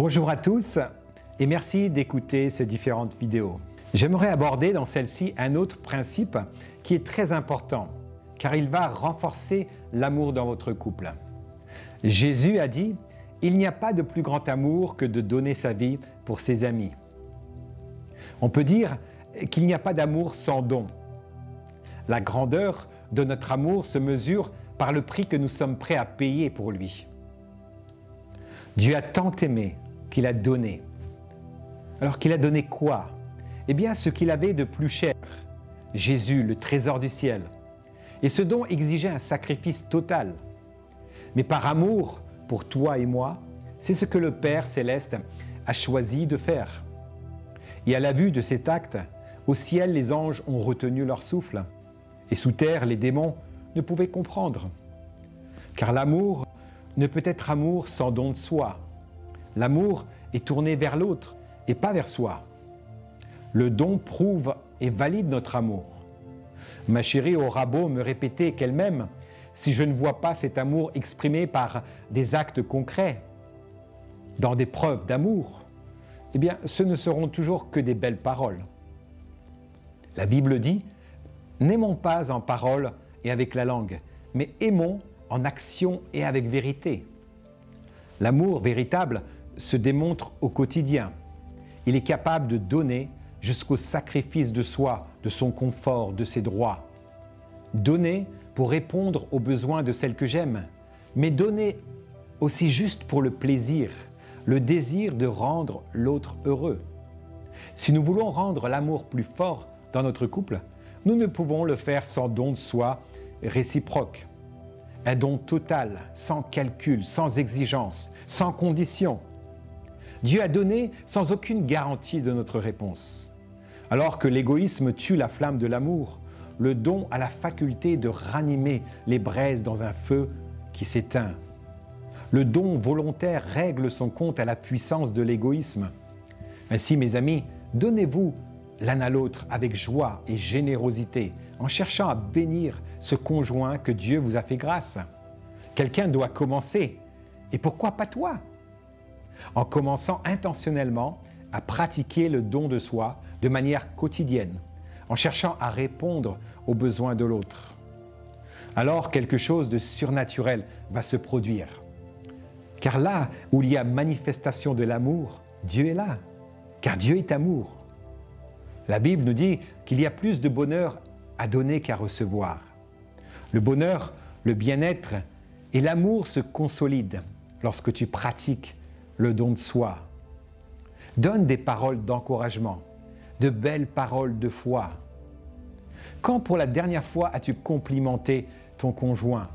Bonjour à tous et merci d'écouter ces différentes vidéos. J'aimerais aborder dans celle-ci un autre principe qui est très important car il va renforcer l'amour dans votre couple. Jésus a dit « Il n'y a pas de plus grand amour que de donner sa vie pour ses amis ». On peut dire qu'il n'y a pas d'amour sans don. La grandeur de notre amour se mesure par le prix que nous sommes prêts à payer pour lui. Dieu a tant aimé qu'il a donné. Alors qu'il a donné quoi? Eh bien, ce qu'il avait de plus cher, Jésus, le trésor du ciel. Et ce don exigeait un sacrifice total. Mais par amour pour toi et moi, c'est ce que le Père céleste a choisi de faire. Et à la vue de cet acte, au ciel, les anges ont retenu leur souffle. Et sous terre, les démons ne pouvaient comprendre. Car l'amour ne peut être amour sans don de soi. L'amour est tourné vers l'autre et pas vers soi. Le don prouve et valide notre amour. Ma chérie aura beau me répéter qu'elle m'aime, si je ne vois pas cet amour exprimé par des actes concrets, dans des preuves d'amour, eh bien, ce ne seront toujours que des belles paroles. La Bible dit « N'aimons pas en parole et avec la langue, mais aimons en action et avec vérité. » L'amour véritable se démontre au quotidien. Il est capable de donner jusqu'au sacrifice de soi, de son confort, de ses droits. Donner pour répondre aux besoins de celle que j'aime, mais donner aussi juste pour le plaisir, le désir de rendre l'autre heureux. Si nous voulons rendre l'amour plus fort dans notre couple, nous ne pouvons le faire sans don de soi réciproque. Un don total, sans calcul, sans exigence, sans condition. Dieu a donné sans aucune garantie de notre réponse. Alors que l'égoïsme tue la flamme de l'amour, le don a la faculté de ranimer les braises dans un feu qui s'éteint. Le don volontaire règle son compte à la puissance de l'égoïsme. Ainsi, mes amis, donnez-vous l'un à l'autre avec joie et générosité, en cherchant à bénir ce conjoint que Dieu vous a fait grâce. Quelqu'un doit commencer, et pourquoi pas toi? En commençant intentionnellement à pratiquer le don de soi de manière quotidienne, en cherchant à répondre aux besoins de l'autre. Alors quelque chose de surnaturel va se produire. Car là où il y a manifestation de l'amour, Dieu est là, car Dieu est amour. La Bible nous dit qu'il y a plus de bonheur à donner qu'à recevoir. Le bonheur, le bien-être et l'amour se consolident lorsque tu pratiques le don de soi. Donne des paroles d'encouragement, de belles paroles de foi. Quand pour la dernière fois as-tu complimenté ton conjoint?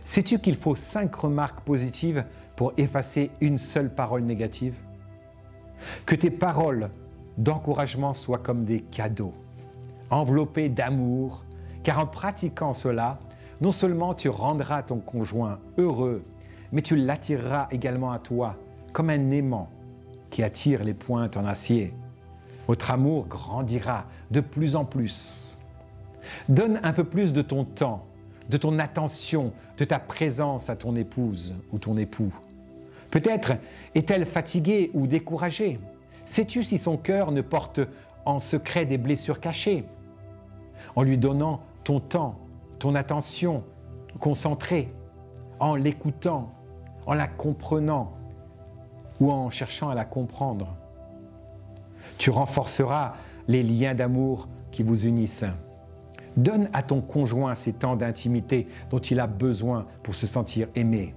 Sais-tu qu'il faut 5 remarques positives pour effacer une seule parole négative? Que tes paroles d'encouragement soient comme des cadeaux, enveloppés d'amour, car en pratiquant cela, non seulement tu rendras ton conjoint heureux, mais tu l'attireras également à toi, comme un aimant qui attire les pointes en acier. Votre amour grandira de plus en plus. Donne un peu plus de ton temps, de ton attention, de ta présence à ton épouse ou ton époux. Peut-être est-elle fatiguée ou découragée. Sais-tu si son cœur ne porte en secret des blessures cachées? En lui donnant ton temps, ton attention concentrée, en l'écoutant, en la comprenant ou en cherchant à la comprendre. Tu renforceras les liens d'amour qui vous unissent. Donne à ton conjoint ces temps d'intimité dont il a besoin pour se sentir aimé.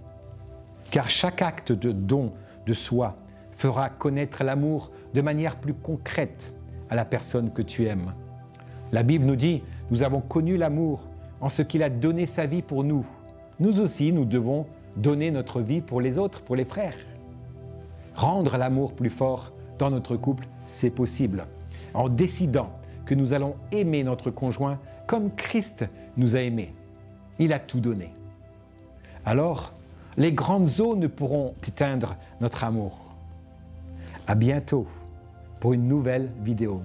Car chaque acte de don de soi fera connaître l'amour de manière plus concrète à la personne que tu aimes. La Bible nous dit « Nous avons connu l'amour en ce qu'il a donné sa vie pour nous. Nous aussi, nous devons donner notre vie pour les autres, pour les frères. » Rendre l'amour plus fort dans notre couple, c'est possible, en décidant que nous allons aimer notre conjoint comme Christ nous a aimés. Il a tout donné. Alors, les grandes eaux ne pourront éteindre notre amour. À bientôt pour une nouvelle vidéo.